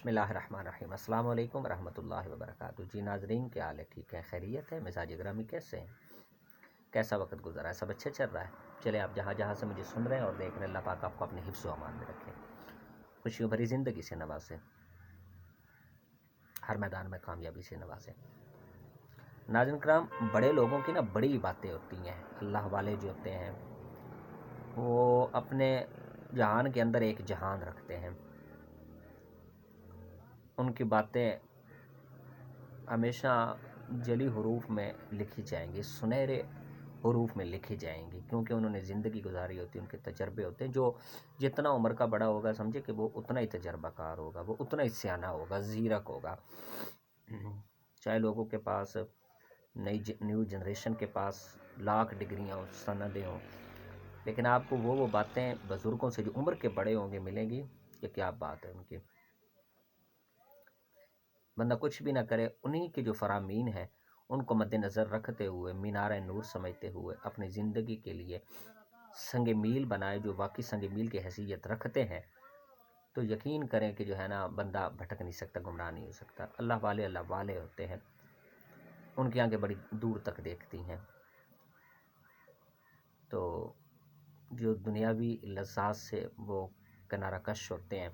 بسم اللہ الرحمن الرحیم۔ السلام علیکم ورحمۃ اللہ وبرکاتہ۔ جی ناظرین، کیا حال ہے؟ ٹھیک ہے، خیریت ہے؟ مزاج گرامی کیسے ہیں؟ کیسا وقت گزرا ہے؟ سب اچھے چل رہا ہے؟ چلے آپ جہاں جہاں سے مجھے سن رہے ہیں اور دیکھ رہے ہیں، اللہ پاک آپ کو اپنے حفظ و امان میں رکھے، خوشیوں بھری زندگی سے نوازے، ہر میدان میں کامیابی سے نوازے۔ ناظرین کرام، بڑے لوگوں کی نا بڑی باتیں ہوتی ہیں۔ اللہ والے جو ہوتے ہیں وہ اپنے جہان کے اندر ایک جہان رکھتے ہیں، ان کی باتیں ہمیشہ جلی حروف میں لکھی جائیں گی، سنہرے حروف میں لکھی جائیں گی، کیونکہ انہوں نے زندگی گزاری ہوتی ہے، ان کے تجربے ہوتے ہیں۔ جو جتنا عمر کا بڑا ہوگا، سمجھے کہ وہ اتنا ہی تجربہ کار ہوگا، وہ اتنا ہی سیانہ ہوگا، زیرک ہوگا۔ چاہے لوگوں کے پاس نیو جنریشن کے پاس لاکھ ڈگریاں ہوں، سندیں ہوں، لیکن آپ کو وہ باتیں بزرگوں سے جو عمر کے بڑے ہوں گے ملیں گی کہ کیا بات ہے ان کی۔ بندہ کچھ بھی نہ کرے، انہی کے جو فرامین ہیں ان کو مد نظر رکھتے ہوئے، مینار نور سمجھتے ہوئے، اپنی زندگی کے لیے سنگ میل بنائے، جو واقعی سنگ میل کی حیثیت رکھتے ہیں، تو یقین کریں کہ جو ہے نا بندہ بھٹک نہیں سکتا، گمراہ نہیں ہو سکتا۔ اللہ والے ہوتے ہیں، ان کی آنکھیں بڑی دور تک دیکھتی ہیں۔ تو جو دنیاوی لذات سے وہ کنارہ کش ہوتے ہیں،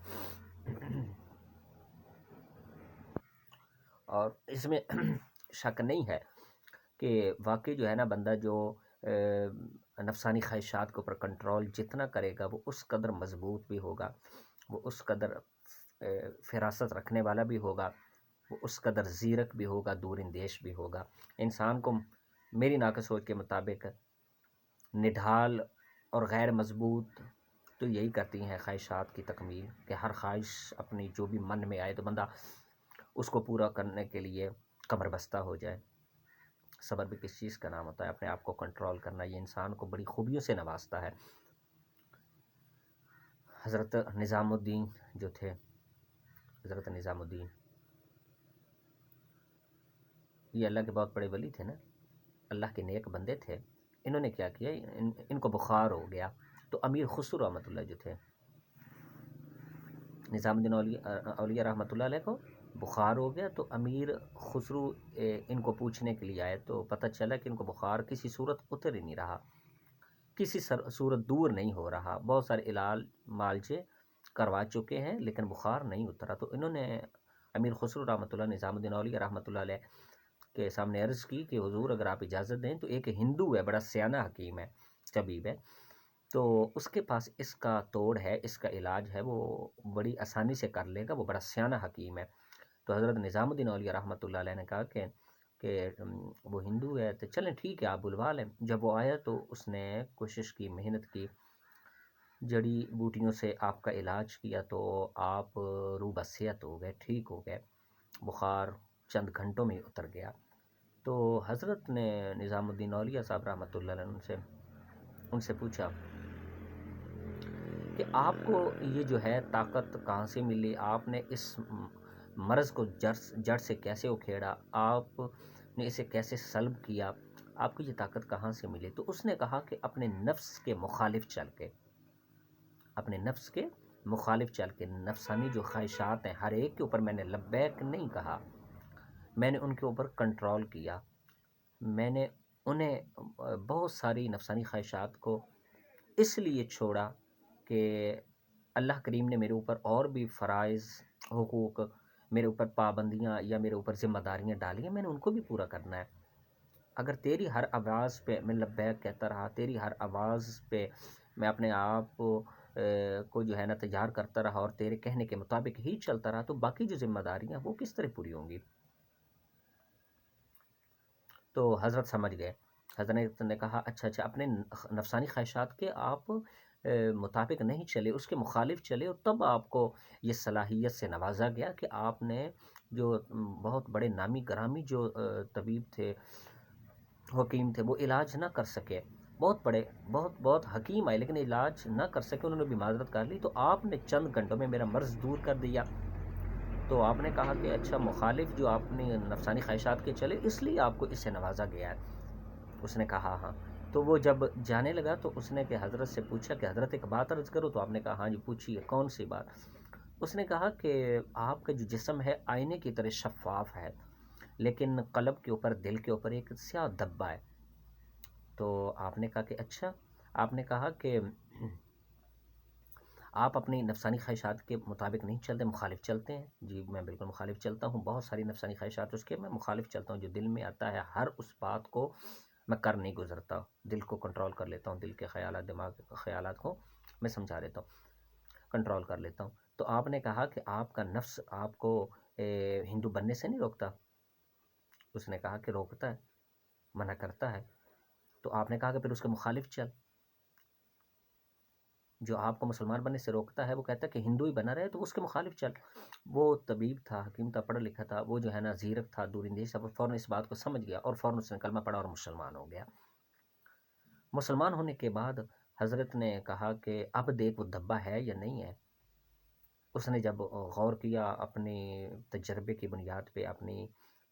اور اس میں شک نہیں ہے کہ واقعی جو ہے نا بندہ جو نفسانی خواہشات کے اوپر کنٹرول جتنا کرے گا، وہ اس قدر مضبوط بھی ہوگا، وہ اس قدر فراست رکھنے والا بھی ہوگا، وہ اس قدر زیرک بھی ہوگا، دور اندیش بھی ہوگا۔ انسان کو میری ناقص سوچ کے مطابق نڈھال اور غیر مضبوط تو یہی کرتی ہیں خواہشات کی تکمیل، کہ ہر خواہش اپنی جو بھی من میں آئے تو بندہ اس کو پورا کرنے کے لیے کمر بستہ ہو جائے۔ صبر بھی کس چیز کا نام ہوتا ہے؟ اپنے آپ کو کنٹرول کرنا، یہ انسان کو بڑی خوبیوں سے نوازتا ہے۔ حضرت نظام الدین جو تھے، حضرت نظام الدین یہ اللہ کے بہت بڑے ولی تھے نا، اللہ کے نیک بندے تھے۔ انہوں نے کیا کیا، ان کو بخار ہو گیا، تو امیر خسرو رحمۃ اللہ جو تھے، نظام الدین اولیاء رحمۃ اللہ علیہ کو بخار ہو گیا، تو امیر خسرو ان کو پوچھنے کے لیے آئے، تو پتہ چلا کہ ان کو بخار کسی صورت اتر ہی نہیں رہا، کسی صورت دور نہیں ہو رہا، بہت سارے علاج معالجے کروا چکے ہیں لیکن بخار نہیں اترا۔ تو انہوں نے امیر خسرو رحمۃ اللہ، نظام الدین اولیاء رحمۃ اللہ علیہ کے سامنے عرض کی کہ حضور اگر آپ اجازت دیں تو ایک ہندو ہے، بڑا سیانہ حکیم ہے، طبیب ہے، تو اس کے پاس اس کا توڑ ہے، اس کا علاج ہے، وہ بڑی آسانی سے کر لے گا، وہ بڑا سیانہ حکیم ہے۔ تو حضرت نظام الدین اولیاء رحمۃ اللہ علیہ نے کہا کہ وہ ہندو ہے، تو چلیں ٹھیک ہے، آپ بلوا لیں۔ جب وہ آیا تو اس نے کوشش کی، محنت کی، جڑی بوٹیوں سے آپ کا علاج کیا، تو آپ روح بصیت ہو گئے، ٹھیک ہو گئے، بخار چند گھنٹوں میں اتر گیا۔ تو حضرت نے نظام الدین اولیاء صاحب رحمۃ اللہ علیہ ان سے پوچھا کہ آپ کو یہ جو ہے طاقت کہاں سے ملی، آپ نے اس مرض کو جڑ سے کیسے اکھیڑا، آپ نے اسے کیسے سلب کیا، آپ کو یہ طاقت کہاں سے ملی؟ تو اس نے کہا کہ اپنے نفس کے مخالف چل کے، اپنے نفس کے مخالف چل کے، نفسانی جو خواہشات ہیں ہر ایک کے اوپر میں نے لبیک نہیں کہا، میں نے ان کے اوپر کنٹرول کیا، میں نے انہیں بہت ساری نفسانی خواہشات کو اس لیے چھوڑا کہ اللہ کریم نے میرے اوپر اور بھی فرائض، حقوق، میرے اوپر پابندیاں یا میرے اوپر ذمہ داریاں ڈالی ہیں، میں نے ان کو بھی پورا کرنا ہے۔ اگر تیری ہر آواز پہ میں لبیک کہتا رہا، تیری ہر آواز پہ میں اپنے آپ کو جو ہے نا تیار کرتا رہا اور تیرے کہنے کے مطابق ہی چلتا رہا، تو باقی جو ذمہ داریاں وہ کس طرح پوری ہوں گی؟ تو حضرت سمجھ گئے، حضرت نے کہا اچھا اپنے نفسانی خواہشات کے آپ مطابق نہیں چلے، اس کے مخالف چلے، اور تب آپ کو یہ صلاحیت سے نوازا گیا کہ آپ نے جو بہت بڑے نامی گرامی جو طبیب تھے، حکیم تھے، وہ علاج نہ کر سکے، بہت حکیم آئے لیکن علاج نہ کر سکے، انہوں نے بھی معذرت کر لی، تو آپ نے چند گھنٹوں میں میرا مرض دور کر دیا۔ تو آپ نے کہا کہ اچھا مخالف جو آپ نے نفسانی خواہشات کے چلے، اس لیے آپ کو اس سے نوازا گیا ہے۔ اس نے کہا ہاں۔ تو وہ جب جانے لگا تو اس نے کہ حضرت سے پوچھا کہ حضرت ایک بات عرض کرو، تو آپ نے کہا ہاں جی پوچھیے، کون سی بات؟ اس نے کہا کہ آپ کا جو جسم ہے آئینے کی طرح شفاف ہے، لیکن قلب کے اوپر، دل کے اوپر ایک سیاہ دھبا ہے۔ تو آپ نے کہا کہ اچھا۔ آپ نے کہا کہ آپ اپنی نفسانی خواہشات کے مطابق نہیں چلتے، مخالف چلتے ہیں۔ جی میں بالکل مخالف چلتا ہوں، بہت ساری نفسانی خواہشات اس کے میں مخالف چلتا ہوں، جو دل میں آتا ہے ہر اس بات کو میں کر نہیں گزرتا، دل کو کنٹرول کر لیتا ہوں، دل کے خیالات، دماغ کے خیالات کو میں سمجھا لیتا ہوں، کنٹرول کر لیتا ہوں۔ تو آپ نے کہا کہ آپ کا نفس آپ کو ہندو بننے سے نہیں روکتا؟ اس نے کہا کہ روکتا ہے، منع کرتا ہے۔ تو آپ نے کہا کہ پھر اس کے مخالف چل۔ جو آپ کو مسلمان بننے سے روکتا ہے وہ کہتا ہے کہ ہندو ہی بنا رہے، تو اس کے مخالف چل۔ وہ طبیب تھا، حکیم تھا، پڑھا لکھا تھا، وہ جو ہے نا زیرک تھا، دور اندیش تھا، وہ فوراً اس بات کو سمجھ گیا اور فوراً اس نے کلمہ پڑھا اور مسلمان ہو گیا۔ مسلمان ہونے کے بعد حضرت نے کہا کہ اب دیکھ وہ دھبا ہے یا نہیں ہے۔ اس نے جب غور کیا اپنے تجربے کی بنیاد پہ، اپنی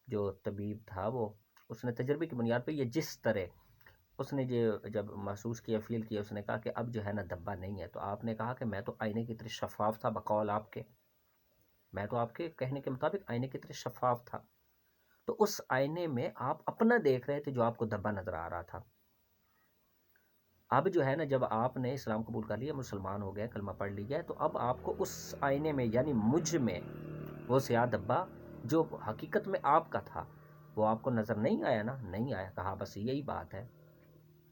جو طبیب تھا وہ اس نے تجربے کی بنیاد پہ یہ جس طرح اس نے جب محسوس کیا، فیل کیا، اس نے کہا کہ اب جو ہے نا دھبا نہیں ہے۔ تو آپ نے کہا کہ میں تو آئینے کی طرح شفاف تھا بقول آپ کے، میں تو آپ کے کہنے کے مطابق آئینے کی طرح شفاف تھا، تو اس آئینے میں آپ اپنا دیکھ رہے تھے جو آپ کو دھبا نظر آ رہا تھا۔ اب جو ہے نا جب آپ نے اسلام قبول کر لیا، مسلمان ہو گئے، کلمہ پڑھ لیا ہے، تو اب آپ کو اس آئینے میں یعنی مجھ میں وہ سیاہ دھبا جو حقیقت میں آپ کا تھا وہ آپ کو نظر نہیں آیا نا؟ نہیں آیا۔ کہا بس یہی بات ہے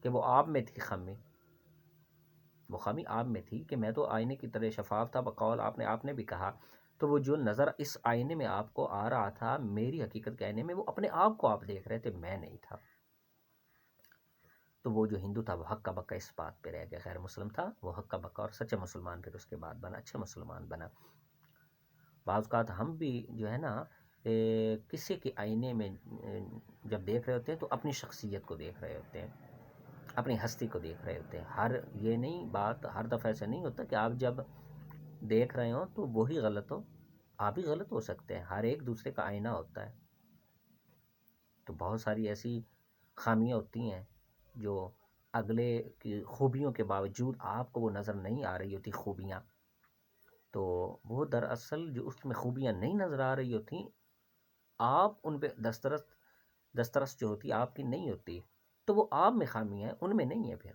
کہ وہ آپ میں تھی خامی، وہ خامی آپ میں تھی کہ میں تو آئینے کی طرح شفاف تھا بقول آپ نے بھی کہا۔ تو وہ جو نظر اس آئینے میں آپ کو آ رہا تھا، میری حقیقت کے آئینے میں، وہ اپنے آپ کو آپ دیکھ رہے تھے، میں نہیں تھا۔ تو وہ جو ہندو تھا وہ حق کا بکا اس بات پہ رہ گیا، غیر مسلم تھا وہ حق کا بکا، اور سچا مسلمان پھر اس کے بعد بنا، اچھا مسلمان بنا۔ بعض اوقات ہم بھی جو ہے نا کسی کے آئینے میں جب دیکھ رہے ہوتے ہیں تو اپنی شخصیت کو دیکھ رہے ہوتے ہیں، اپنی ہستی کو دیکھ رہے ہوتے ہیں۔ یہ نہیں بات ہر دفعہ ایسا نہیں ہوتا کہ آپ جب دیکھ رہے ہوں تو وہی غلط ہو، آپ بھی غلط ہو سکتے ہیں، ہر ایک دوسرے کا آئینہ ہوتا ہے۔ تو بہت ساری ایسی خامیاں ہوتی ہیں جو اگلے کی خوبیوں کے باوجود آپ کو وہ نظر نہیں آ رہی ہوتی خوبیاں، تو وہ دراصل جو اس میں خوبیاں نہیں نظر آ رہی ہوتی، آپ ان پہ دسترس جو ہوتی آپ کی نہیں ہوتی، تو وہ آپ میں خامی ہے، ان میں نہیں ہے پھر۔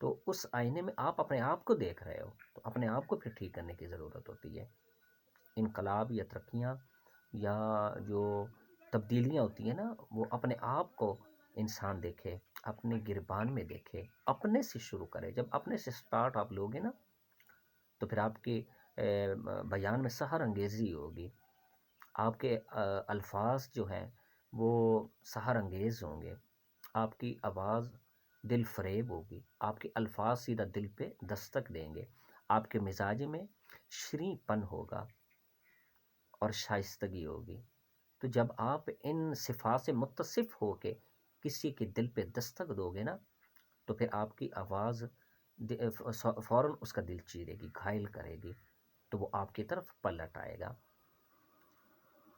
تو اس آئینے میں آپ اپنے آپ کو دیکھ رہے ہو، تو اپنے آپ کو پھر ٹھیک کرنے کی ضرورت ہوتی ہے۔ انقلاب یا ترقیاں یا جو تبدیلیاں ہوتی ہیں نا، وہ اپنے آپ کو انسان دیکھے، اپنے گربان میں دیکھے، اپنے سے شروع کرے۔ جب اپنے سے سٹارٹ آپ لوگے نا تو پھر آپ کے بیان میں سحر انگیزی ہوگی، آپ کے الفاظ جو ہیں وہ سحر انگیز ہوں گے، آپ کی آواز دل فریب ہوگی، آپ کے الفاظ سیدھا دل پہ دستک دیں گے، آپ کے مزاج میں شریں پن ہوگا اور شائستگی ہوگی۔ تو جب آپ ان صفات سے متصف ہو کے کسی کے دل پہ دستک دو گے نا تو پھر آپ کی آواز فوراً اس کا دل چیرے گی، گھائل کرے گی، تو وہ آپ کی طرف پلٹ آئے گا،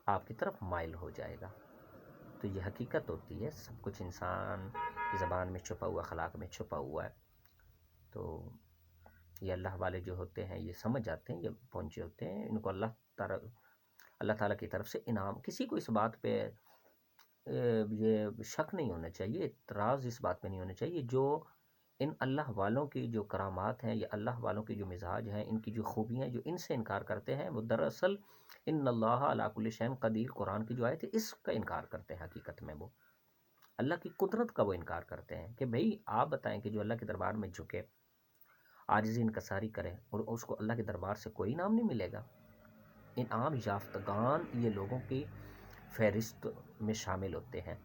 آپ کی طرف مائل ہو جائے گا۔ تو یہ حقیقت ہوتی ہے، سب کچھ انسان کی زبان میں چھپا ہوا، اخلاق میں چھپا ہوا ہے۔ تو یہ اللہ والے جو ہوتے ہیں یہ سمجھ جاتے ہیں، یہ پہنچے ہوتے ہیں، ان کو اللہ تعالیٰ کی طرف سے انعام۔ کسی کو اس بات پہ یہ شک نہیں ہونا چاہیے، اعتراض اس بات پہ نہیں ہونا چاہیے، جو ان اللہ والوں کی جو کرامات ہیں یا اللہ والوں کی جو مزاج ہیں، ان کی جو خوبیاں جو ان سے انکار کرتے ہیں، وہ دراصل ان اللہ علی کل شیء قدیر قرآن کی جو آیت ہے اس کا انکار کرتے ہیں۔ حقیقت میں وہ اللہ کی قدرت کا وہ انکار کرتے ہیں کہ بھئی آپ بتائیں کہ جو اللہ کے دربار میں جھکے، عاجزی انکساری کرے اور اس کو اللہ کے دربار سے کوئی انعام نہیں ملے گا۔ انعام یافتگان یہ لوگوں کی فہرست میں شامل ہوتے ہیں۔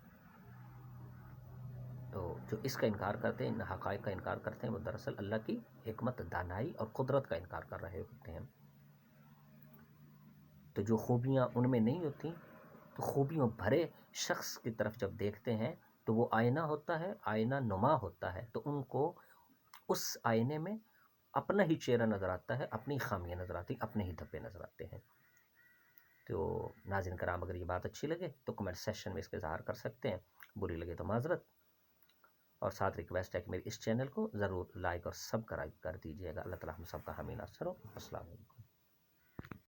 تو جو اس کا انکار کرتے ہیں، ان حقائق کا انکار کرتے ہیں، وہ دراصل اللہ کی حکمت، دانائی اور قدرت کا انکار کر رہے ہوتے ہیں۔ تو جو خوبیاں ان میں نہیں ہوتی، تو خوبیوں بھرے شخص کی طرف جب دیکھتے ہیں تو وہ آئینہ ہوتا ہے، آئینہ نما ہوتا ہے، تو ان کو اس آئینے میں اپنا ہی چہرہ نظر آتا ہے، اپنی خامیاں نظر آتی، اپنے ہی دھبے نظر آتے ہیں۔ تو ناظرین کرام، اگر یہ بات اچھی لگے تو کمنٹ سیکشن میں اس کا اظہار کر سکتے ہیں، بری لگے تو معذرت۔ اور ساتھ ریکویسٹ ہے کہ میری اس چینل کو ضرور لائک اور سبسکرائب کر دیجیے گا۔ اللہ تعالیٰ ہم سب کا حامی ناصر ہو۔ السلام علیکم۔